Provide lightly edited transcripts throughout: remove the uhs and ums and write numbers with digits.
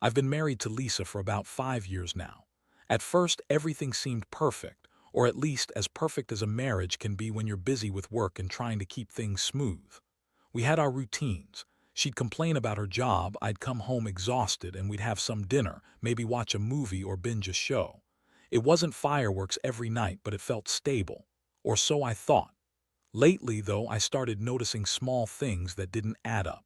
I've been married to Lisa for about 5 years now. At first, everything seemed perfect, or at least as perfect as a marriage can be when you're busy with work and trying to keep things smooth. We had our routines. She'd complain about her job, I'd come home exhausted, and we'd have some dinner, maybe watch a movie or binge a show. It wasn't fireworks every night, but it felt stable. Or so I thought. Lately, though, I started noticing small things that didn't add up.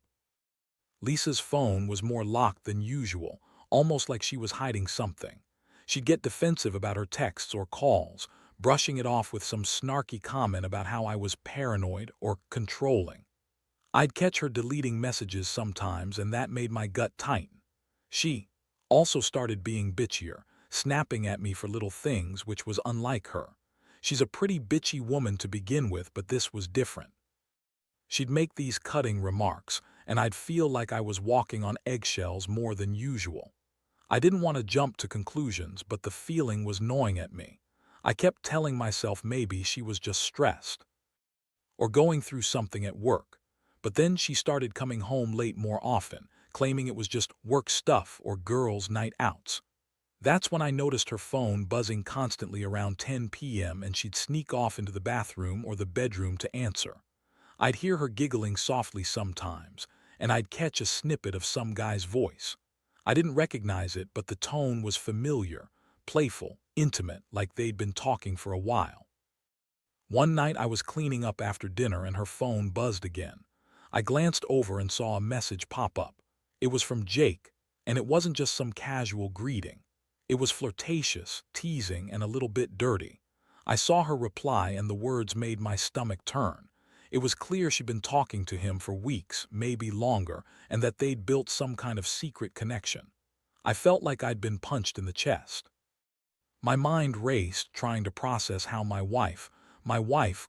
Lisa's phone was more locked than usual, almost like she was hiding something. She'd get defensive about her texts or calls, brushing it off with some snarky comment about how I was paranoid or controlling. I'd catch her deleting messages sometimes, and that made my gut tighten. She also started being bitchier, snapping at me for little things, which was unlike her. She's a pretty bitchy woman to begin with, but this was different. She'd make these cutting remarks, and I'd feel like I was walking on eggshells more than usual. I didn't want to jump to conclusions, but the feeling was gnawing at me. I kept telling myself maybe she was just stressed or going through something at work. But then she started coming home late more often, claiming it was just work stuff or girls' night outs. That's when I noticed her phone buzzing constantly around 10 p.m. and she'd sneak off into the bathroom or the bedroom to answer. I'd hear her giggling softly sometimes, and I'd catch a snippet of some guy's voice. I didn't recognize it, but the tone was familiar, playful, intimate, like they'd been talking for a while. One night I was cleaning up after dinner and her phone buzzed again. I glanced over and saw a message pop up. It was from Jake, and it wasn't just some casual greeting. It was flirtatious, teasing, and a little bit dirty. I saw her reply and the words made my stomach turn. It was clear she'd been talking to him for weeks, maybe longer, and that they'd built some kind of secret connection. I felt like I'd been punched in the chest. My mind raced, trying to process how my wife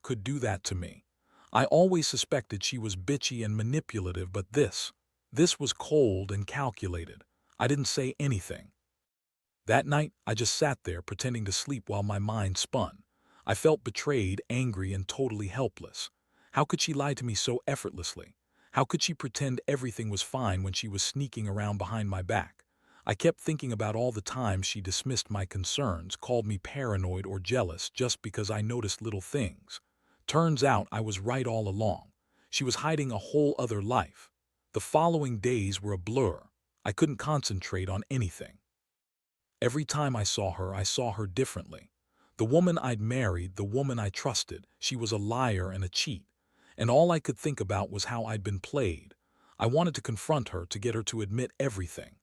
could do that to me. I always suspected she was bitchy and manipulative, but this was cold and calculated. I didn't say anything. That night, I just sat there pretending to sleep while my mind spun. I felt betrayed, angry, and totally helpless. How could she lie to me so effortlessly? How could she pretend everything was fine when she was sneaking around behind my back? I kept thinking about all the times she dismissed my concerns, called me paranoid or jealous just because I noticed little things. Turns out I was right all along. She was hiding a whole other life. The following days were a blur. I couldn't concentrate on anything. Every time I saw her differently. The woman I'd married, the woman I trusted, she was a liar and a cheat. And all I could think about was how I'd been played. I wanted to confront her, to get her to admit everything.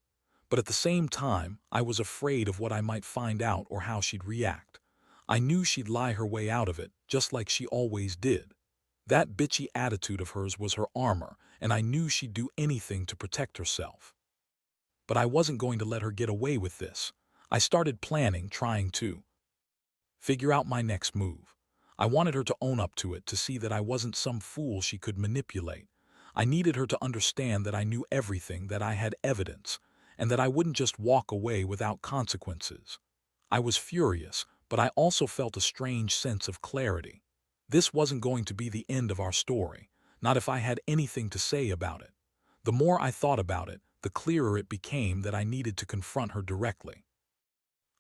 But at the same time, I was afraid of what I might find out or how she'd react. I knew she'd lie her way out of it, just like she always did. That bitchy attitude of hers was her armor, and I knew she'd do anything to protect herself. But I wasn't going to let her get away with this. I started planning, trying to figure out my next move. I wanted her to own up to it, to see that I wasn't some fool she could manipulate. I needed her to understand that I knew everything, that I had evidence, and that I wouldn't just walk away without consequences. I was furious, but I also felt a strange sense of clarity. This wasn't going to be the end of our story, not if I had anything to say about it. The more I thought about it, the clearer it became that I needed to confront her directly.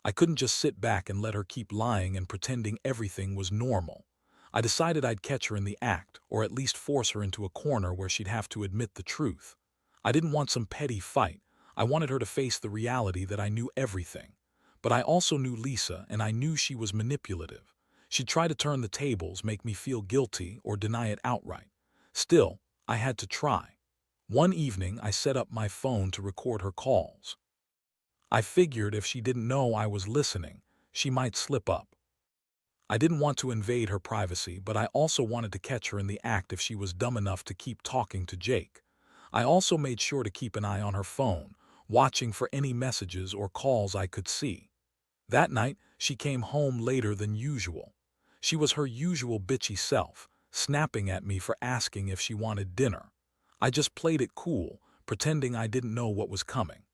I couldn't just sit back and let her keep lying and pretending everything was normal. I decided I'd catch her in the act, or at least force her into a corner where she'd have to admit the truth. I didn't want some petty fight. I wanted her to face the reality that I knew everything. But I also knew Lisa, and I knew she was manipulative. She'd try to turn the tables, make me feel guilty, or deny it outright. Still, I had to try. One evening, I set up my phone to record her calls. I figured if she didn't know I was listening, she might slip up. I didn't want to invade her privacy, but I also wanted to catch her in the act if she was dumb enough to keep talking to Jake. I also made sure to keep an eye on her phone, watching for any messages or calls I could see. That night, she came home later than usual. She was her usual bitchy self, snapping at me for asking if she wanted dinner. I just played it cool, pretending I didn't know what was coming.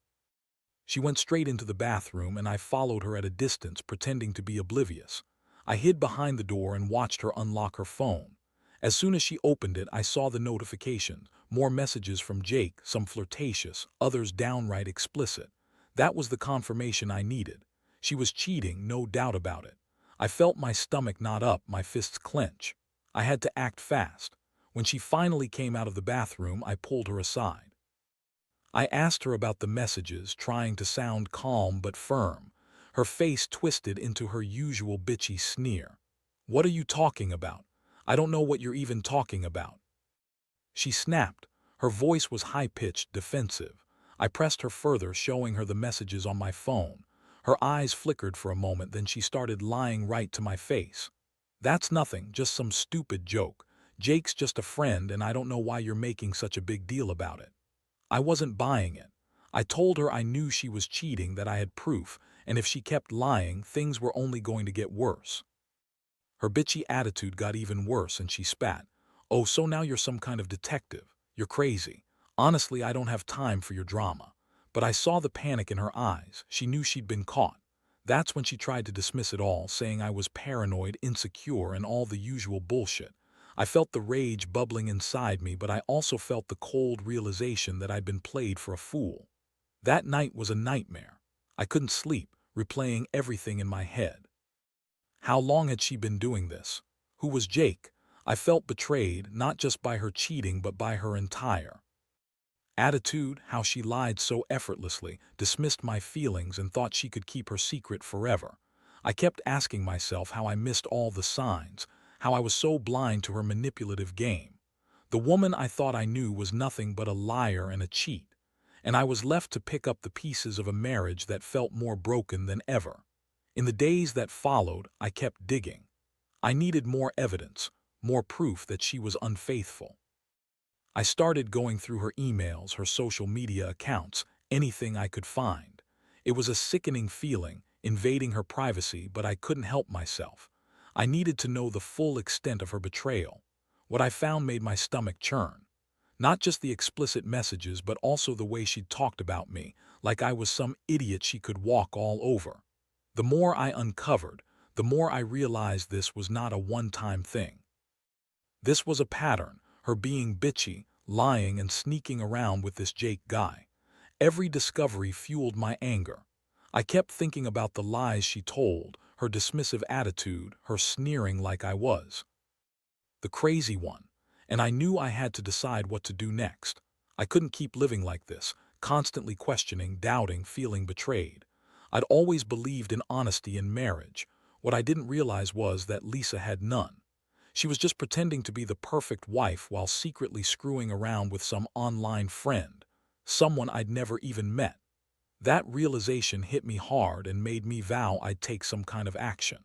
She went straight into the bathroom, and I followed her at a distance, pretending to be oblivious. I hid behind the door and watched her unlock her phone. As soon as she opened it, I saw the notification. More messages from Jake, some flirtatious, others downright explicit. That was the confirmation I needed. She was cheating, no doubt about it. I felt my stomach knot up, my fists clench. I had to act fast. When she finally came out of the bathroom, I pulled her aside. I asked her about the messages, trying to sound calm but firm. Her face twisted into her usual bitchy sneer. "What are you talking about? I don't know what you're even talking about." She snapped. Her voice was high-pitched, defensive. I pressed her further, showing her the messages on my phone. Her eyes flickered for a moment, then she started lying right to my face. "That's nothing, just some stupid joke. Jake's just a friend, and I don't know why you're making such a big deal about it." I wasn't buying it. I told her I knew she was cheating, that I had proof, and if she kept lying, things were only going to get worse. Her bitchy attitude got even worse and she spat. "Oh, so now you're some kind of detective. You're crazy. Honestly, I don't have time for your drama." But I saw the panic in her eyes. She knew she'd been caught. That's when she tried to dismiss it all, saying I was paranoid, insecure, and all the usual bullshit. I felt the rage bubbling inside me, but I also felt the cold realization that I'd been played for a fool. That night was a nightmare. I couldn't sleep, replaying everything in my head. How long had she been doing this? Who was Jake? I felt betrayed, not just by her cheating, but by her entire attitude, how she lied so effortlessly, dismissed my feelings, and thought she could keep her secret forever. I kept asking myself how I missed all the signs, how I was so blind to her manipulative game. The woman I thought I knew was nothing but a liar and a cheat, and I was left to pick up the pieces of a marriage that felt more broken than ever. In the days that followed, I kept digging. I needed more evidence, more proof that she was unfaithful. I started going through her emails, her social media accounts, anything I could find. It was a sickening feeling, invading her privacy, but I couldn't help myself. I needed to know the full extent of her betrayal. What I found made my stomach churn. Not just the explicit messages, but also the way she'd talked about me, like I was some idiot she could walk all over. The more I uncovered, the more I realized this was not a one-time thing. This was a pattern, her being bitchy, lying, and sneaking around with this Jake guy. Every discovery fueled my anger. I kept thinking about the lies she told, her dismissive attitude, her sneering like I was the crazy one, and I knew I had to decide what to do next. I couldn't keep living like this, constantly questioning, doubting, feeling betrayed. I'd always believed in honesty in marriage. What I didn't realize was that Lisa had none. She was just pretending to be the perfect wife while secretly screwing around with some online friend, someone I'd never even met. That realization hit me hard and made me vow I'd take some kind of action.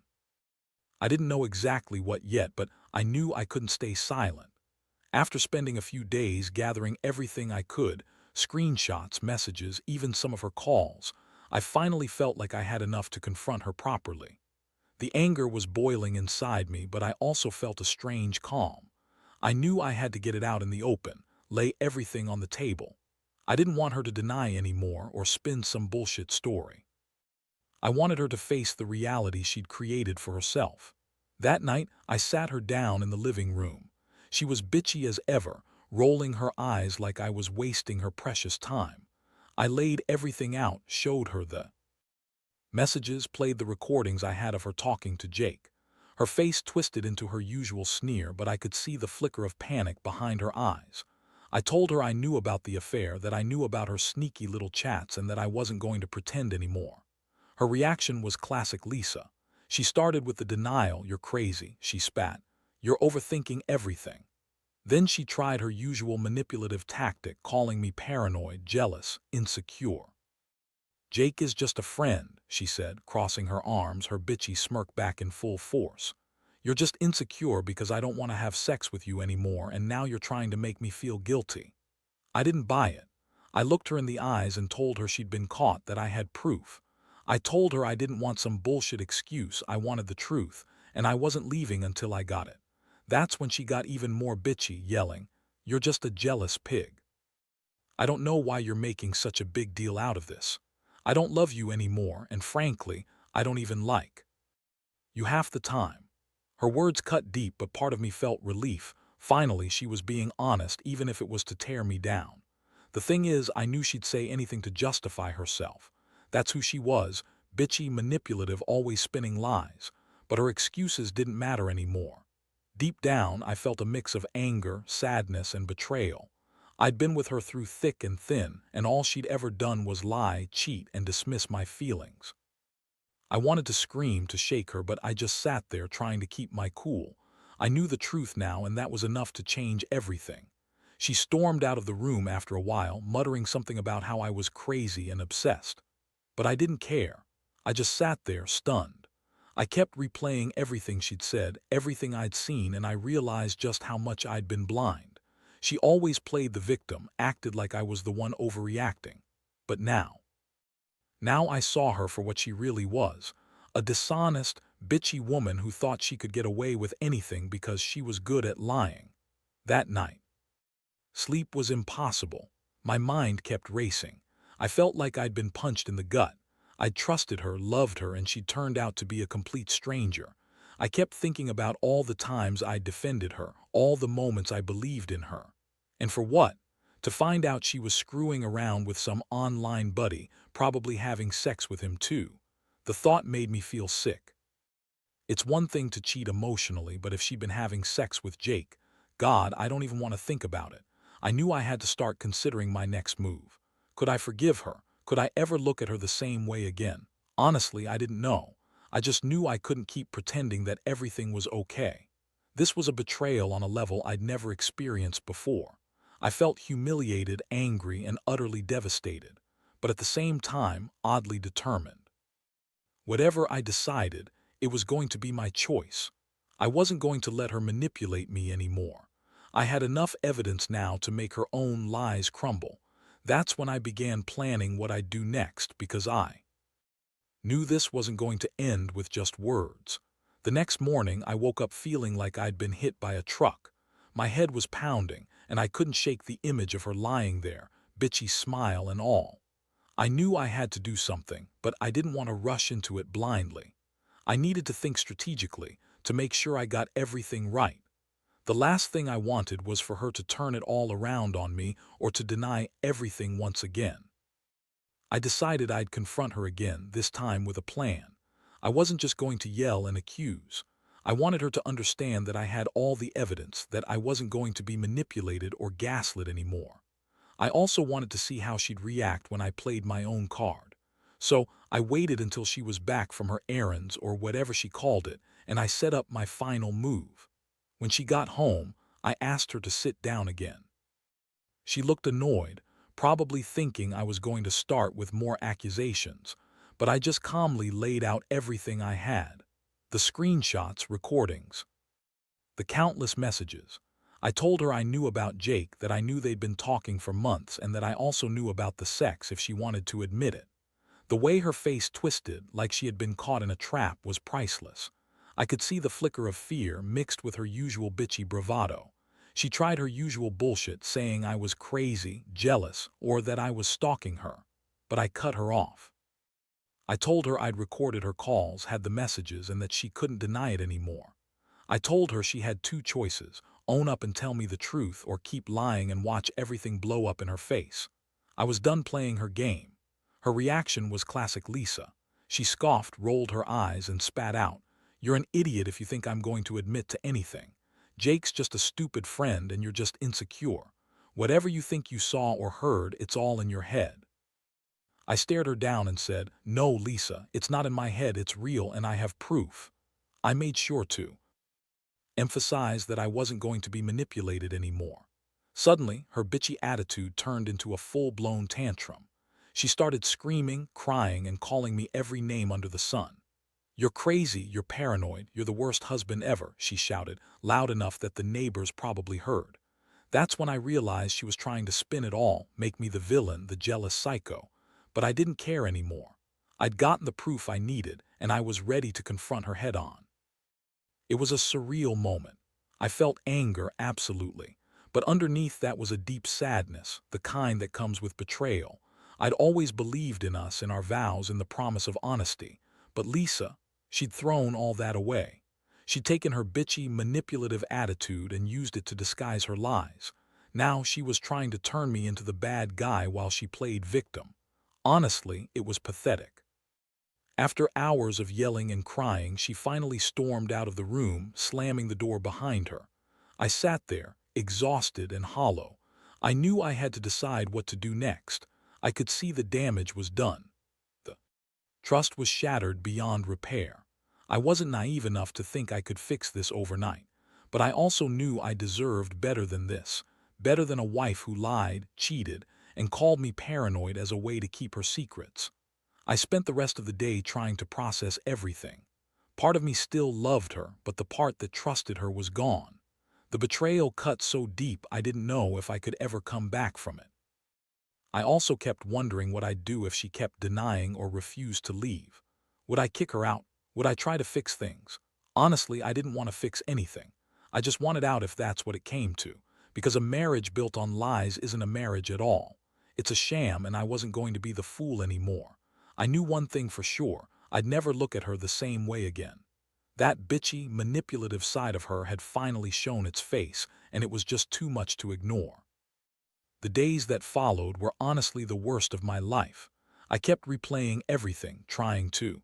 I didn't know exactly what yet, but I knew I couldn't stay silent. After spending a few days gathering everything I could, screenshots, messages, even some of her calls, I finally felt like I had enough to confront her properly. The anger was boiling inside me, but I also felt a strange calm. I knew I had to get it out in the open, lay everything on the table. I didn't want her to deny anymore or spin some bullshit story. I wanted her to face the reality she'd created for herself. That night, I sat her down in the living room. She was bitchy as ever, rolling her eyes like I was wasting her precious time. I laid everything out, showed her the messages, played the recordings I had of her talking to Jake. Her face twisted into her usual sneer, but I could see the flicker of panic behind her eyes. I told her I knew about the affair, that I knew about her sneaky little chats, and that I wasn't going to pretend anymore. Her reaction was classic Lisa. She started with the denial. "You're crazy," she spat. "You're overthinking everything." Then she tried her usual manipulative tactic, calling me paranoid, jealous, insecure. "Jake is just a friend," she said, crossing her arms, her bitchy smirk back in full force. "You're just insecure because I don't want to have sex with you anymore, and now you're trying to make me feel guilty." I didn't buy it. I looked her in the eyes and told her she'd been caught, that I had proof. I told her I didn't want some bullshit excuse, I wanted the truth, and I wasn't leaving until I got it. That's when she got even more bitchy, yelling, "You're just a jealous pig. I don't know why you're making such a big deal out of this. I don't love you anymore, and frankly, I don't even like you half the time." Her words cut deep, but part of me felt relief. Finally, she was being honest, even if it was to tear me down. The thing is, I knew she'd say anything to justify herself. That's who she was, bitchy, manipulative, always spinning lies. But her excuses didn't matter anymore. Deep down, I felt a mix of anger, sadness, and betrayal. I'd been with her through thick and thin, and all she'd ever done was lie, cheat, and dismiss my feelings. I wanted to scream, to shake her, but I just sat there trying to keep my cool. I knew the truth now, and that was enough to change everything. She stormed out of the room after a while, muttering something about how I was crazy and obsessed. But I didn't care. I just sat there, stunned. I kept replaying everything she'd said, everything I'd seen, and I realized just how much I'd been blind. She always played the victim, acted like I was the one overreacting. But now I saw her for what she really was, a dishonest, bitchy woman who thought she could get away with anything because she was good at lying. That night, sleep was impossible. My mind kept racing. I felt like I'd been punched in the gut. I'd trusted her, loved her, and she'd turned out to be a complete stranger. I kept thinking about all the times I'd defended her, all the moments I believed in her. And for what? To find out she was screwing around with some online buddy, probably having sex with him too. The thought made me feel sick. It's one thing to cheat emotionally, but if she'd been having sex with Jake, God, I don't even want to think about it. I knew I had to start considering my next move. Could I forgive her? Could I ever look at her the same way again? Honestly, I didn't know. I just knew I couldn't keep pretending that everything was okay. This was a betrayal on a level I'd never experienced before. I felt humiliated, angry, and utterly devastated, but at the same time, oddly determined. Whatever I decided, it was going to be my choice. I wasn't going to let her manipulate me anymore. I had enough evidence now to make her own lies crumble. That's when I began planning what I'd do next, because I knew this wasn't going to end with just words. The next morning, I woke up feeling like I'd been hit by a truck. My head was pounding, and I couldn't shake the image of her lying there, bitchy smile and all. I knew I had to do something, but I didn't want to rush into it blindly. I needed to think strategically, to make sure I got everything right. The last thing I wanted was for her to turn it all around on me or to deny everything once again. I decided I'd confront her again, this time with a plan. I wasn't just going to yell and accuse. I wanted her to understand that I had all the evidence, that I wasn't going to be manipulated or gaslit anymore. I also wanted to see how she'd react when I played my own card. So I waited until she was back from her errands or whatever she called it, and I set up my final move. When she got home, I asked her to sit down again. She looked annoyed, probably thinking I was going to start with more accusations, but I just calmly laid out everything I had. The screenshots, recordings, the countless messages. I told her I knew about Jake, that I knew they'd been talking for months, and that I also knew about the sex if she wanted to admit it. The way her face twisted, like she had been caught in a trap, was priceless. I could see the flicker of fear mixed with her usual bitchy bravado. She tried her usual bullshit, saying I was crazy, jealous, or that I was stalking her. But I cut her off. I told her I'd recorded her calls, had the messages, and that she couldn't deny it anymore. I told her she had two choices: own up and tell me the truth, or keep lying and watch everything blow up in her face. I was done playing her game. Her reaction was classic Lisa. She scoffed, rolled her eyes, and spat out, "You're an idiot if you think I'm going to admit to anything. Jake's just a stupid friend and you're just insecure. Whatever you think you saw or heard, it's all in your head." I stared her down and said, "No, Lisa, it's not in my head, it's real and I have proof." I made sure to emphasize that I wasn't going to be manipulated anymore. Suddenly, her bitchy attitude turned into a full-blown tantrum. She started screaming, crying, and calling me every name under the sun. "You're crazy, you're paranoid, you're the worst husband ever," she shouted, loud enough that the neighbors probably heard. That's when I realized she was trying to spin it all, make me the villain, the jealous psycho. But I didn't care anymore. I'd gotten the proof I needed, and I was ready to confront her head-on. It was a surreal moment. I felt anger, absolutely. But underneath that was a deep sadness, the kind that comes with betrayal. I'd always believed in us, in our vows, in the promise of honesty. But Lisa, she'd thrown all that away. She'd taken her bitchy, manipulative attitude and used it to disguise her lies. Now she was trying to turn me into the bad guy while she played victim. Honestly, it was pathetic. After hours of yelling and crying, she finally stormed out of the room, slamming the door behind her. I sat there, exhausted and hollow. I knew I had to decide what to do next. I could see the damage was done. The trust was shattered beyond repair. I wasn't naive enough to think I could fix this overnight. But I also knew I deserved better than this, better than a wife who lied, cheated, and called me paranoid as a way to keep her secrets. I spent the rest of the day trying to process everything. Part of me still loved her, but the part that trusted her was gone. The betrayal cut so deep I didn't know if I could ever come back from it. I also kept wondering what I'd do if she kept denying or refused to leave. Would I kick her out? Would I try to fix things? Honestly, I didn't want to fix anything. I just wanted out if that's what it came to, because a marriage built on lies isn't a marriage at all. It's a sham, and I wasn't going to be the fool anymore. I knew one thing for sure: I'd never look at her the same way again. That bitchy, manipulative side of her had finally shown its face, and it was just too much to ignore. The days that followed were honestly the worst of my life. I kept replaying everything, trying to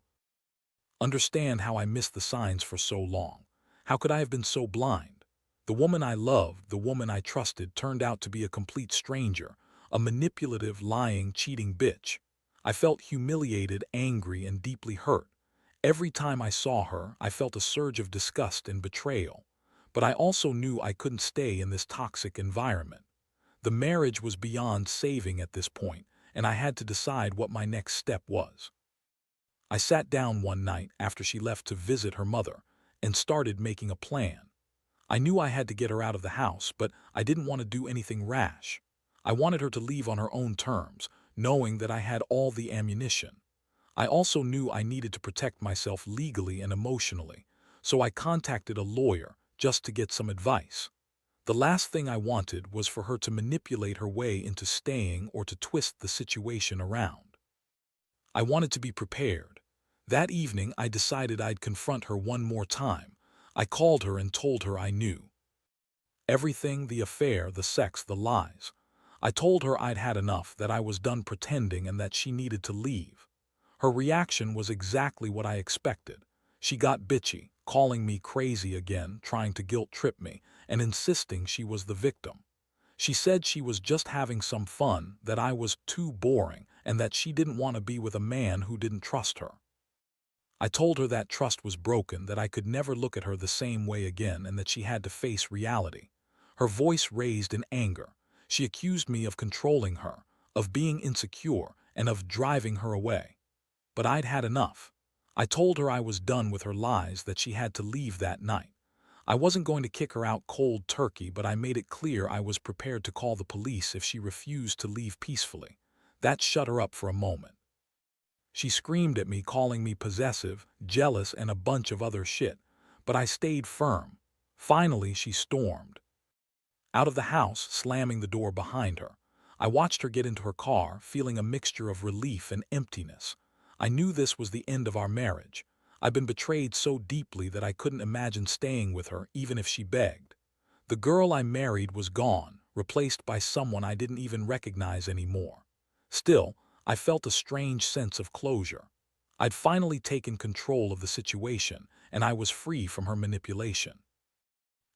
understand how I missed the signs for so long. How could I have been so blind? The woman I loved, the woman I trusted, turned out to be a complete stranger, a manipulative, lying, cheating bitch. I felt humiliated, angry, and deeply hurt. Every time I saw her, I felt a surge of disgust and betrayal. But I also knew I couldn't stay in this toxic environment. The marriage was beyond saving at this point, and I had to decide what my next step was. I sat down one night after she left to visit her mother and started making a plan. I knew I had to get her out of the house, but I didn't want to do anything rash. I wanted her to leave on her own terms, knowing that I had all the ammunition. I also knew I needed to protect myself legally and emotionally, so I contacted a lawyer just to get some advice. The last thing I wanted was for her to manipulate her way into staying or to twist the situation around. I wanted to be prepared. That evening, I decided I'd confront her one more time. I called her and told her I knew everything: the affair, the sex, the lies. I told her I'd had enough, that I was done pretending, and that she needed to leave. Her reaction was exactly what I expected. She got bitchy, calling me crazy again, trying to guilt-trip me, and insisting she was the victim. She said she was just having some fun, that I was too boring, and that she didn't want to be with a man who didn't trust her. I told her that trust was broken, that I could never look at her the same way again, and that she had to face reality. Her voice raised in anger. She accused me of controlling her, of being insecure, and of driving her away. But I'd had enough. I told her I was done with her lies, that she had to leave that night. I wasn't going to kick her out cold turkey, but I made it clear I was prepared to call the police if she refused to leave peacefully. That shut her up for a moment. She screamed at me, calling me possessive, jealous, and a bunch of other shit, but I stayed firm. Finally, she stormed out of the house, slamming the door behind her. I watched her get into her car, feeling a mixture of relief and emptiness. I knew this was the end of our marriage. I'd been betrayed so deeply that I couldn't imagine staying with her, even if she begged. The girl I married was gone, replaced by someone I didn't even recognize anymore. Still, I felt a strange sense of closure. I'd finally taken control of the situation, and I was free from her manipulation.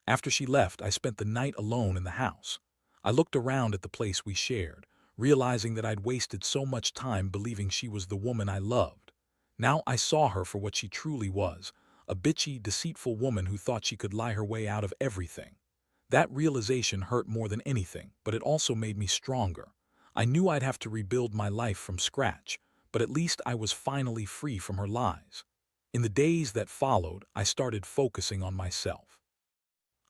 After she left, I spent the night alone in the house. I looked around at the place we shared, realizing that I'd wasted so much time believing she was the woman I loved. Now I saw her for what she truly was: a bitchy, deceitful woman who thought she could lie her way out of everything. That realization hurt more than anything, but it also made me stronger. I knew I'd have to rebuild my life from scratch, but at least I was finally free from her lies. In the days that followed, I started focusing on myself.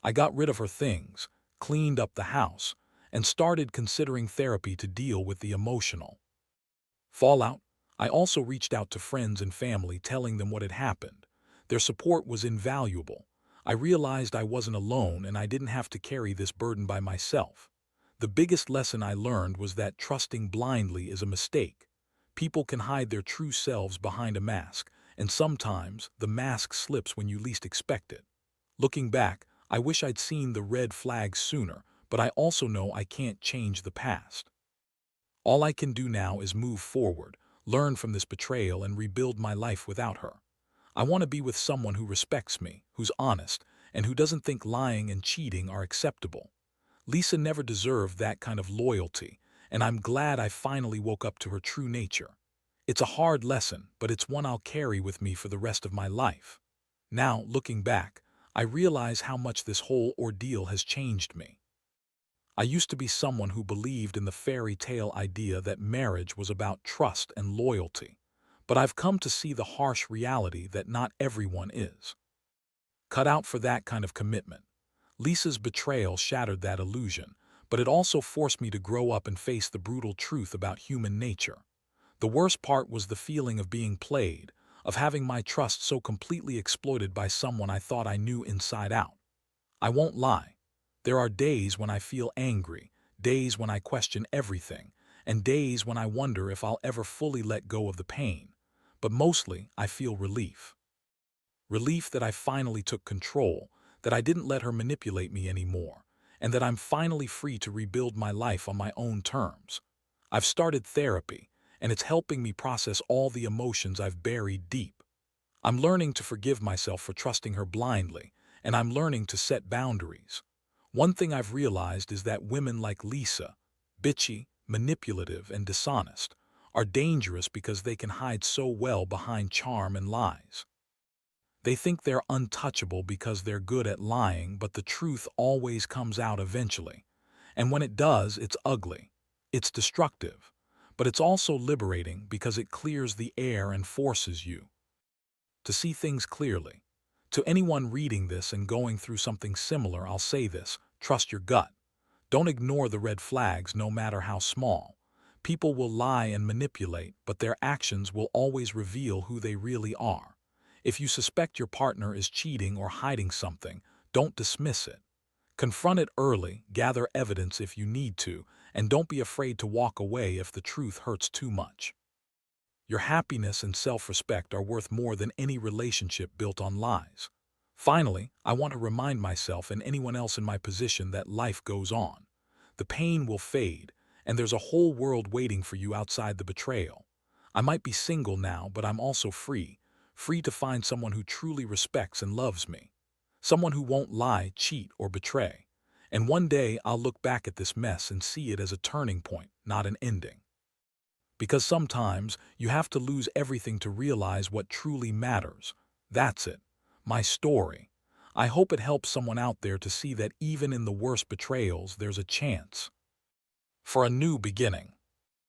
I got rid of her things, cleaned up the house, and started considering therapy to deal with the emotional fallout. I also reached out to friends and family, telling them what had happened. Their support was invaluable. I realized I wasn't alone, and I didn't have to carry this burden by myself. The biggest lesson I learned was that trusting blindly is a mistake. People can hide their true selves behind a mask, and sometimes the mask slips when you least expect it. Looking back, I wish I'd seen the red flags sooner, but I also know I can't change the past. All I can do now is move forward, learn from this betrayal, and rebuild my life without her. I want to be with someone who respects me, who's honest, and who doesn't think lying and cheating are acceptable. Lisa never deserved that kind of loyalty, and I'm glad I finally woke up to her true nature. It's a hard lesson, but it's one I'll carry with me for the rest of my life. Now, looking back, I realize how much this whole ordeal has changed me. I used to be someone who believed in the fairy tale idea that marriage was about trust and loyalty, but I've come to see the harsh reality that not everyone is cut out for that kind of commitment. Lisa's betrayal shattered that illusion, but it also forced me to grow up and face the brutal truth about human nature. The worst part was the feeling of being played, of having my trust so completely exploited by someone I thought I knew inside out. I won't lie. There are days when I feel angry, days when I question everything, and days when I wonder if I'll ever fully let go of the pain. But mostly, I feel relief. Relief that I finally took control, that I didn't let her manipulate me anymore, and that I'm finally free to rebuild my life on my own terms. I've started therapy, and it's helping me process all the emotions I've buried deep. I'm learning to forgive myself for trusting her blindly, and I'm learning to set boundaries. One thing I've realized is that women like Lisa, bitchy, manipulative, and dishonest, are dangerous because they can hide so well behind charm and lies. They think they're untouchable because they're good at lying, but the truth always comes out eventually. And when it does, it's ugly. It's destructive. But it's also liberating because it clears the air and forces you to see things clearly. To anyone reading this and going through something similar, I'll say this: trust your gut. Don't ignore the red flags, no matter how small. People will lie and manipulate, but their actions will always reveal who they really are. If you suspect your partner is cheating or hiding something, don't dismiss it. Confront it early, gather evidence if you need to, and don't be afraid to walk away if the truth hurts too much. Your happiness and self-respect are worth more than any relationship built on lies. Finally, I want to remind myself and anyone else in my position that life goes on. The pain will fade, and there's a whole world waiting for you outside the betrayal. I might be single now, but I'm also free, free to find someone who truly respects and loves me. Someone who won't lie, cheat, or betray. And one day I'll look back at this mess and see it as a turning point, not an ending. Because sometimes you have to lose everything to realize what truly matters. That's it. My story. I hope it helps someone out there to see that even in the worst betrayals, there's a chance for a new beginning.